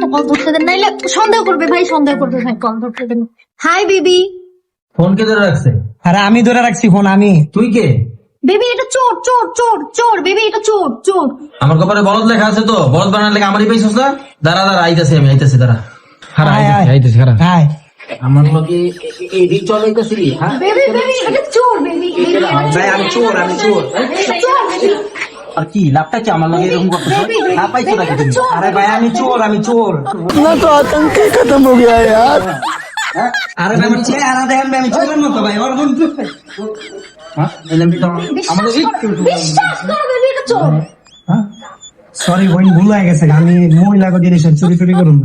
একটা কল ধরতে দেন, নাইলে সন্দেহ করবে ভাই, সন্দেহ করবে ভাই, কল ধরতে দেন। Hi baby. ফোন কে ধরে রাখছে? আরে আমি ধরে রাখছি ফোন, আমি। তুই কে? বেবি এটা চোর চোর চোর চোর, বেবি এটা চোর চোর। আমার কপালে বলদ লেখা আছে তো, বলদ বানার লেখা আমারই পাইছিস না? দাঁড়া দাঁড়া, আইতাছি আমি, আইতাছি দাঁড়া। খারা আয়, আয়। আইতাছি খারা। হাই। আমার লোকে এদিক চলাইতেছিলি, হ্যাঁ? বেবি বেবি এটা চোর, বেবি ভাই আমি চোর, আমি চোর। চোর বেবি। আর কি লাভটা কি আমার লগে এরকম করতেছ? বেবি, বেবি, না পাইছো নাকি তুমি? চোর। আরে ভাই আমি চোর, আমি চোর। আরে ভাই আমি চেহারা দেখেন ভাই, আমি চোরের মতো ভাই, ওর বন্ধু। হ্যাঁ? এলএমডি তো আমাদের বিশ্বাস করো বেবি এটা চোর। সরি বোন, ভুল হয়ে গেছে, আমি মহিলাকে জিনিস চুরি করুন।